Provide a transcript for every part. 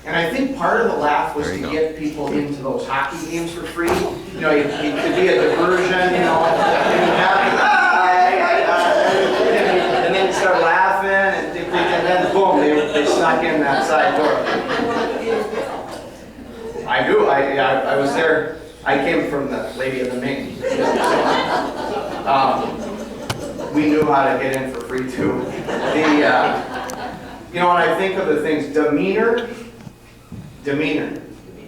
And I think part of the laugh was to get people into those hockey games for free. You know, it could be a diversion, you know, and then start laughing, and then boom, they snuck in that side door. I do, I was there. I came from the Lady of the Ming. We knew how to get in for free too. You know, when I think of the things, demeanor.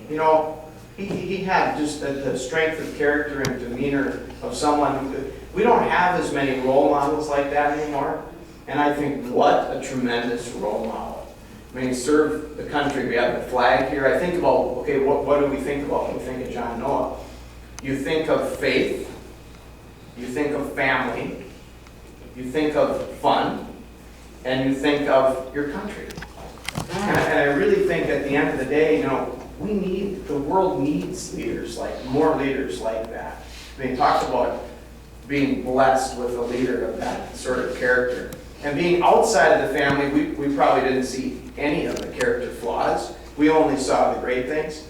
You know, he had just the strength of character and demeanor of someone who could. We don't have as many role models like that anymore. And I think, what a tremendous role model. I mean, he served the country. We have the flag here. I think about, okay, what do we think about when we think of John Noah? You think of faith. You think of family. You think of fun. And you think of your country. And I really think at the end of the day, you know, the world needs leaders, more leaders like that. I mean, he talked about being blessed with a leader of that sort of character. And being outside of the family, we probably didn't see any of the character flaws. We only saw the great things.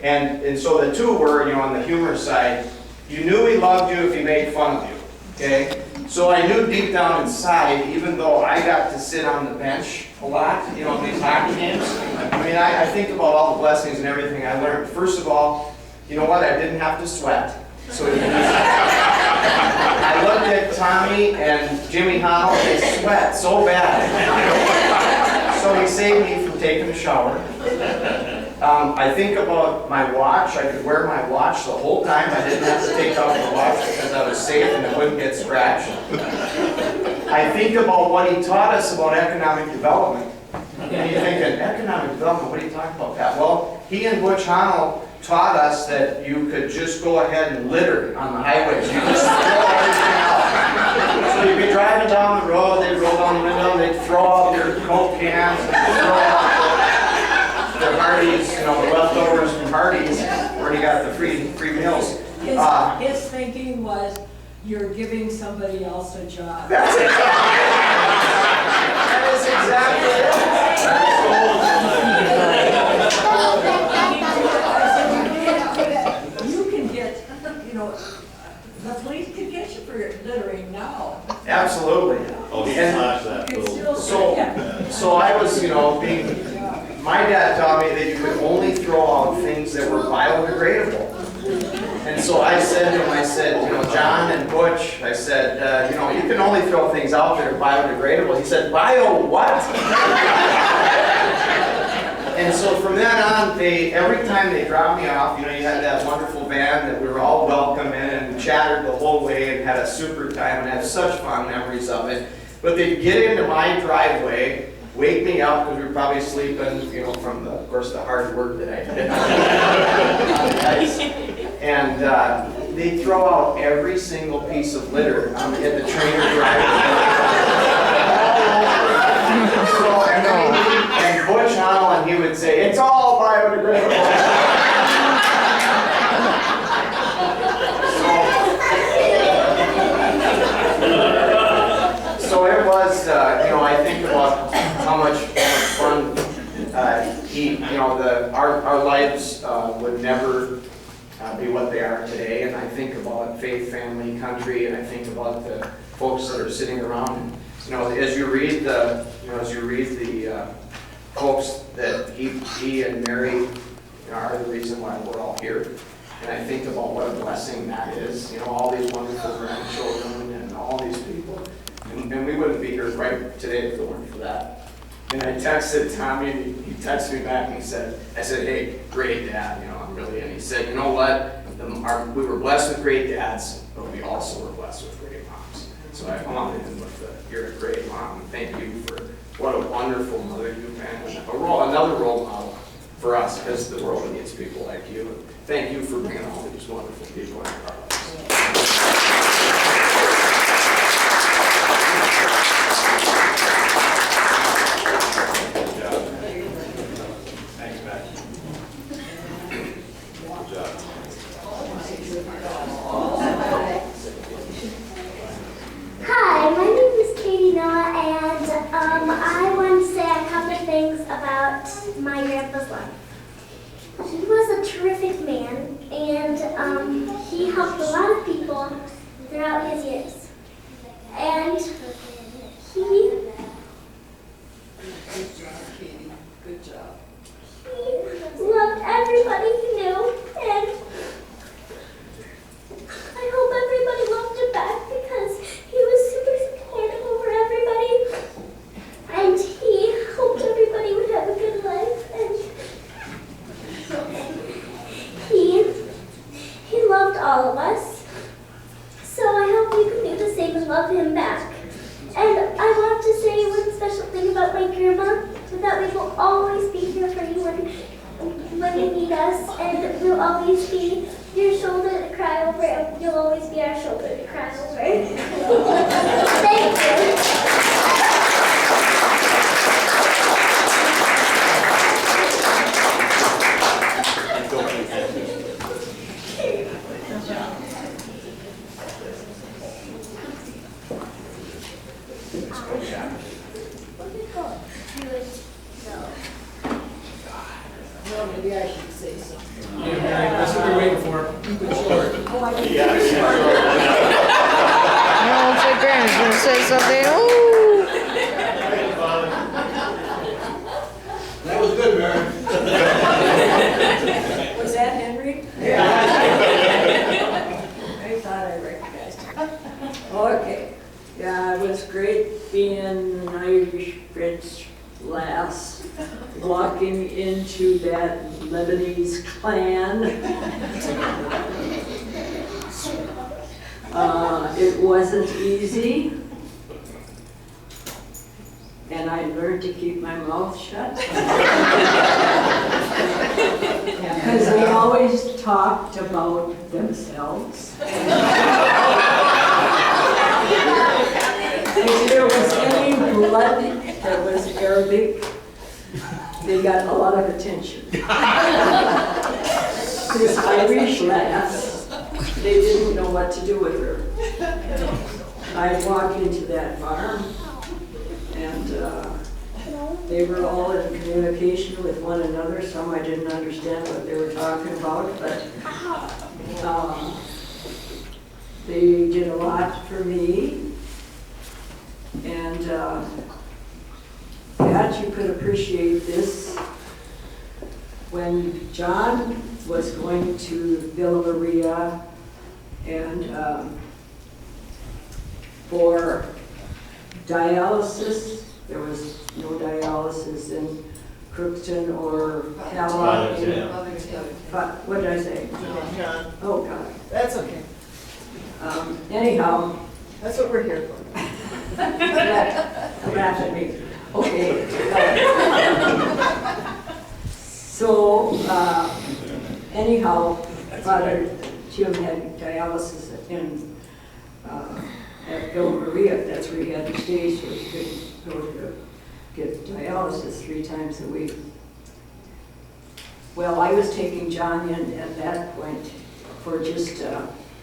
And so the two were, you know, on the humor side, you knew he loved you if he made fun of you, okay? So I knew deep down inside, even though I got to sit on the bench a lot, you know, in these hockey games, I mean, I think about all the blessings and everything I learned. First of all, you know what? I didn't have to sweat. So I looked at Tommy and Jimmy Howell, they sweat so bad. So he saved me from taking a shower. I think about my watch. I could wear my watch the whole time. I didn't have to take off the watch because I was safe and it wouldn't get scratched. I think about what he taught us about economic development. And you're thinking, economic development, what are you talking about, Pat? Well, he and Butch Honnell taught us that you could just go ahead and litter on the highways. You just throw everything out. So you'd be driving down the road, they'd roll down the window, they'd throw out their Coke cans, and throw out their Hardee's, you know, the leftovers from Hardee's, where he got the free meals. His thinking was, you're giving somebody else a job. That's it. That is exactly it. You can get, you know, the police can get you for littering now. Absolutely. Oh, he smashed that little. So I was, you know, my dad taught me that you could only throw out things that were biodegradable. And so I said to him, you know, John and Butch, I said, you know, you can only throw things out that are biodegradable. He said, bio what? And so from then on, every time they dropped me off, you know, you had that wonderful van that we were all welcome in and chattered the whole way and had a super time and had such fond memories of it. But they'd get into my driveway, wake me up because we were probably sleeping, you know, from of course, the hard work that I did. And they throw out every single piece of litter in the trainer driveway. And Butch Honnell, and he would say, it's all biodegradable. So it was, you know, I think about how much fun you know, our lives would never be what they are today. And I think about faith, family, country, and I think about the folks that are sitting around. And, you know, as you read the folks that he and Mary are the reason why we're all here. And I think about what a blessing that is. You know, all these wonderful grandchildren and all these people. And we wouldn't be here right today if it weren't for that. And I texted Tommy, and he texted me back and I said, hey, great dad, you know, I'm really, and he said, you know what, we were blessed with great dads, but we also were blessed with great moms. So I wanted him with you're a great mom, and thank you for what a wonderful mother you've been, and another role model for us, because the world needs people like you. And thank you for bringing all these wonderful people in our lives. Hi, my name is Katie Noah, and I want to say a couple of things about my grandpa's life. He was a terrific man, and he helped a lot of people throughout his years. And he Good job. loved everybody he knew, and I hope everybody loved him back because he was super supportive over everybody, and he hoped everybody would have a good life, and he loved all of us. So I hope you can do the same and love him back. And I want to say one special thing about my grandma, that we will always be here for you when you need us, and we'll always be your shoulder to cry over, and you'll always be our shoulder to cry over. Thank you. Well, maybe I should say something. That's what we're waiting for. Keep it short. Oh, I didn't. No, it's like Granny's gonna say something. Ooh. That was good, Mary. Was that Henry? I thought I recognized him. Okay. Yeah, it was great being an Irish French lass walking into that Lebanese clan. It wasn't easy. And I learned to keep my mouth shut. Because they always talked about themselves. If there was any blood that was Arabic, they got a lot of attention. This Irish lass, they didn't know what to do with her. I'd walk into that farm, and they were all in communication with one another. Some I didn't understand what they were talking about, but they did a lot for me. And Pat, you could appreciate this. When John was going to Villa Maria and for dialysis, there was no dialysis in Crookston or Cala. What did I say? John, Oh, God. that's okay. Anyhow, That's what we're here for. laugh at me. Okay. So, anyhow, Father Jim had dialysis at Villa Maria. That's where he had to stay, so he could go to get dialysis 3 times a week. Well, I was taking John in at that point for just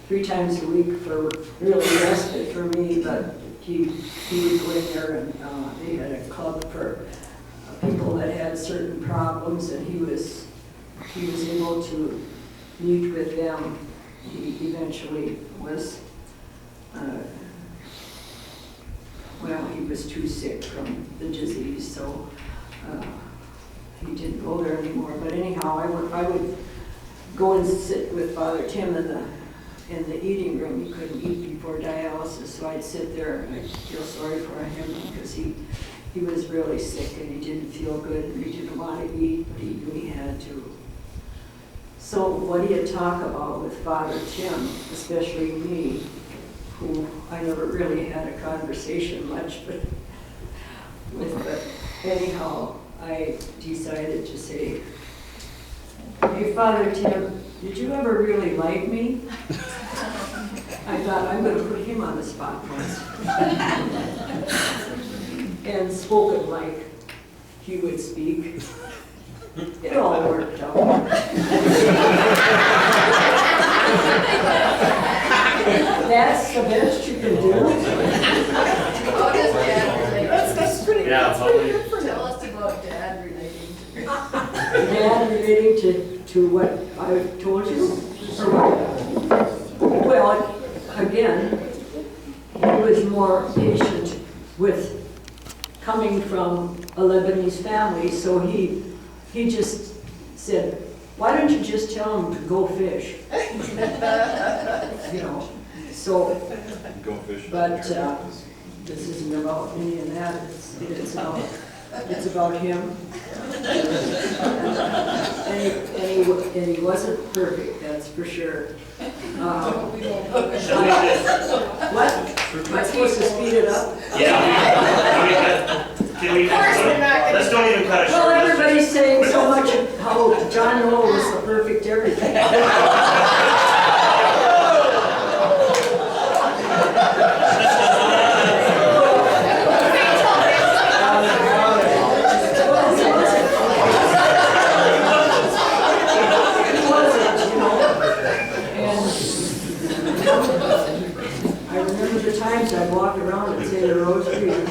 3 times a week for really respite for me, but he would go in there, and they had a club for people that had certain problems, and he was able to meet with them. He eventually was, well, he was too sick from the disease, so he didn't go there anymore. But anyhow, I would go and sit with Father Tim in the eating room. He couldn't eat before dialysis, so I'd sit there and I'd feel sorry for him because he was really sick and he didn't feel good and he didn't want to eat, but he knew he had to. So what he'd talk about with Father Tim, especially me, who I never really had a conversation much, but anyhow, I decided to say, "Hey, Father Tim, did you ever really like me?" I thought, I'm going to put him on the spot once. And spoken like he would speak. It all worked out. That's the best you can do. That's pretty, Yeah, that's pretty good for Tell him. us about Dad relating to Dad relating to what I told you? Or what? Well, again, he was more patient with coming from a Lebanese family, so he just said, why don't you just tell him to go fish? You know, so, Go fishing. but this isn't about me and that, it's about him. And he wasn't perfect, that's for sure. What? Am I supposed to speed it up? Yeah. Can we, let's don't even cut it short. Well, everybody's saying so much of how John Noel was the perfect everything. I remember the times I'd walk around and say the rose tree, and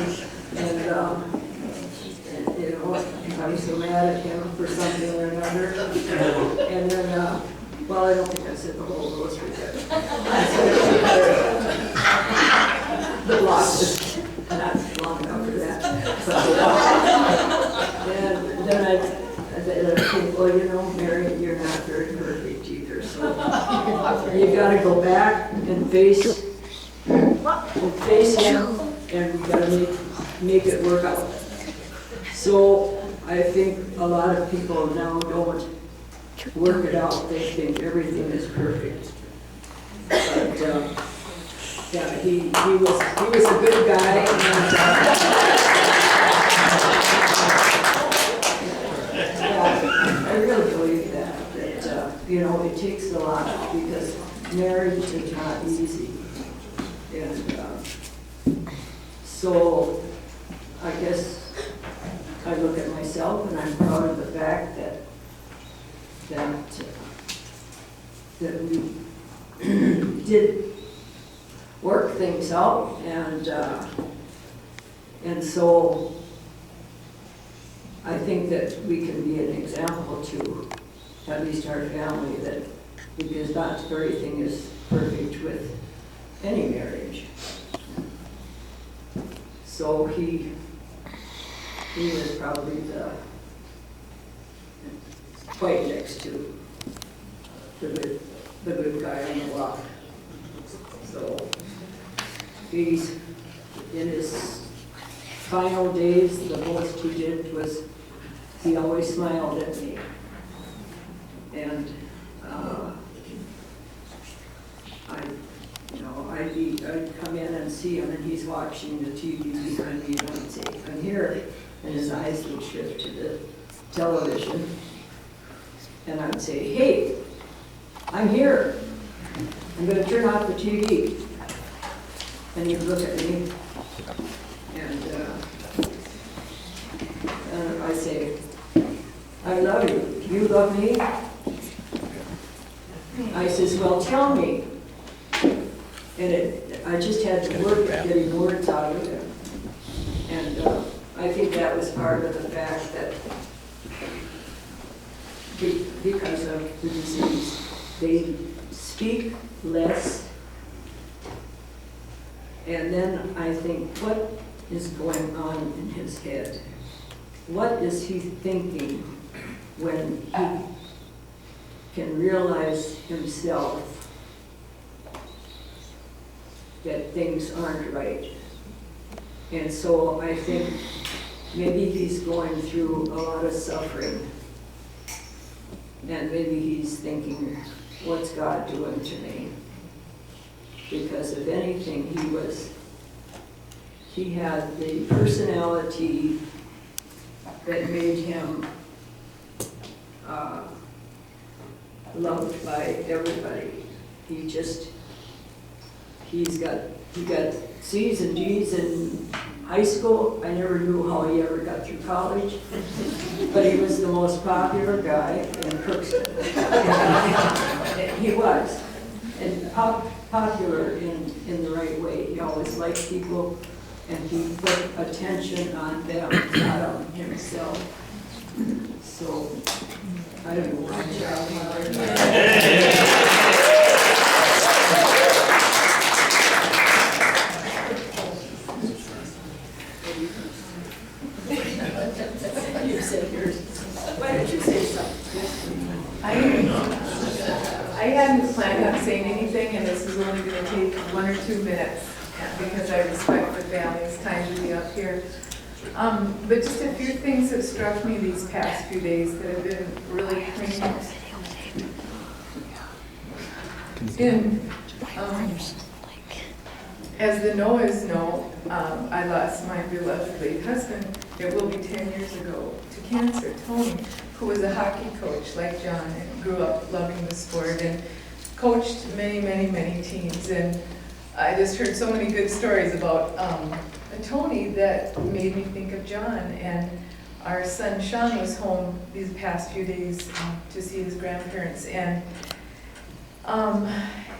you know, I was so mad at him for something or another. And then, well, I don't think I said the whole rose tree, but I said the block was not long enough for that. And then I think, well, you know, Mary, you're not very perfect either, so you gotta go back and face him, and we gotta make it work out. So I think a lot of people now don't work it out. They think everything is perfect. But yeah, he was a good guy. And, yeah, I really believe that you know, it takes a lot, because marriage is not easy. And so I guess I look at myself and I'm proud of the fact that we did work things out, and so I think that we can be an example to at least our family, that because not everything is perfect with any marriage. So he was probably the quite next to the good guy on the block. So he's in his final days, the most he did was he always smiled at me. And I'd come in and see him, and he's watching the TV behind me, and I'd say, I'm here, and his eyes would shift to the television, and I'd say, hey, I'm here, I'm going to turn off the TV, and he'd look at me, and I say, I love you, you love me? I says, well, tell me. And I just had to work at getting words out of him. And I think that was part of the fact that because of the disease, they speak less. And then I think, what is going on in his head? What is he thinking when he can realize himself that things aren't right? And so I think maybe he's going through a lot of suffering, and maybe he's thinking, what's God doing to me? Because if anything, he had the personality that made him loved by everybody. He got C's and D's in high school. I never knew how he ever got through college, but he was the most popular guy in Crookston. He was, and popular in the right way. He always liked people, and he put attention on them, not on himself. So I don't know why. You said yours. Why don't you say something? I hadn't planned on saying anything, and this is only going to take 1 or 2 minutes because I respect the family's time to be up here. But just a few things have struck me these past few days that have been really poignant. As the Noahs know, I lost my beloved late husband. It will be 10 years ago to cancer. Tony, who was a hockey coach like John and grew up loving the sport and coached many, many, many teams. And I just heard so many good stories about Tony that made me think of John. And our son Sean was home these past few days to see his grandparents. And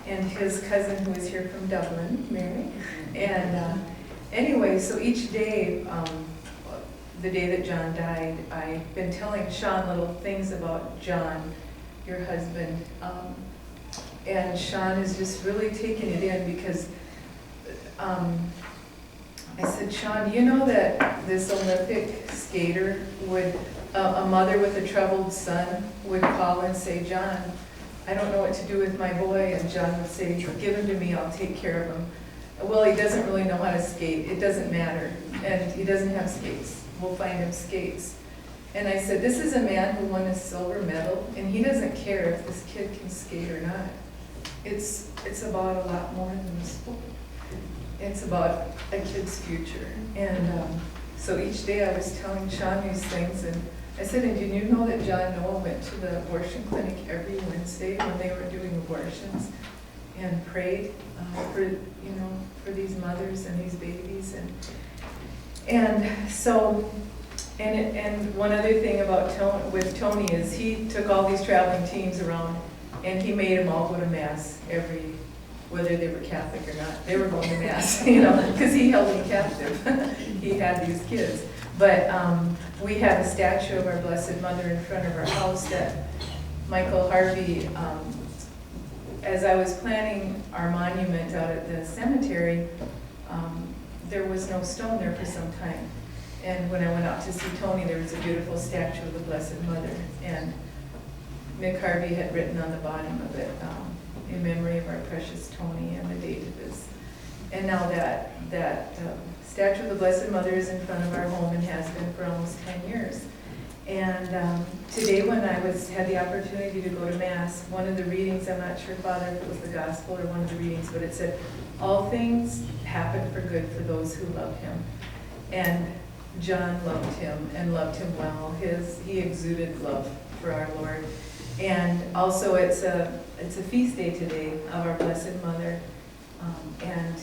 his cousin who is here from Dublin, Mary. And anyway, so each day, the day that John died, I've been telling Sean little things about John, your husband. And Sean is just really taking it in because I said, Sean, you know that this Olympic skater would, a mother with a troubled son would call and say, John, I don't know what to do with my boy. And John would say, give him to me, I'll take care of him. Well, he doesn't really know how to skate. It doesn't matter. And he doesn't have skates. We'll find him skates. And I said, this is a man who won a silver medal, and he doesn't care if this kid can skate or not. It's about a lot more than the sport. It's about a kid's future. And so each day I was telling Sean these things, and I said, and did you know that John Noah went to the abortion clinic every Wednesday when they were doing abortions and prayed for these mothers and these babies, and so one other thing about with Tony is he took all these traveling teams around and he made them all go to mass whether they were Catholic or not. They were going to mass, because he held them captive. He had these kids. But we have a statue of our Blessed Mother in front of our house that Michael Harvey, as I was planning our monument out at the cemetery, there was no stone there for some time. And when I went out to see Tony, there was a beautiful statue of the Blessed Mother. And Mick Harvey had written on the bottom of it, in memory of our precious Tony and the date of his. And now that statue of the Blessed Mother is in front of our home and has been for almost 10 years. And today when I had the opportunity to go to Mass, one of the readings, I'm not sure, Father, if it was the Gospel or one of the readings, but it said, all things happen for good for those who love him. And John loved him and loved him well. He exuded love for our Lord. And also it's a feast day today of our Blessed Mother. And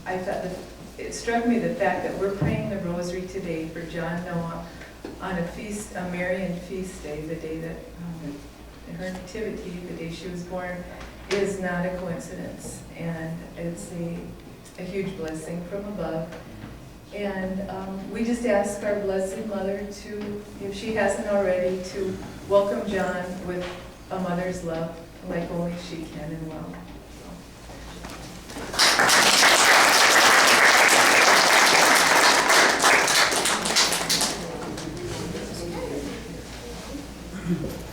I thought that it struck me the fact that we're praying the rosary today for John Noah on a Marian feast day, the day that her nativity, the day she was born, is not a coincidence. And it's a huge blessing from above. And we just ask our Blessed Mother to, if she hasn't already, to welcome John with a mother's love, like only she can and will.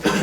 So.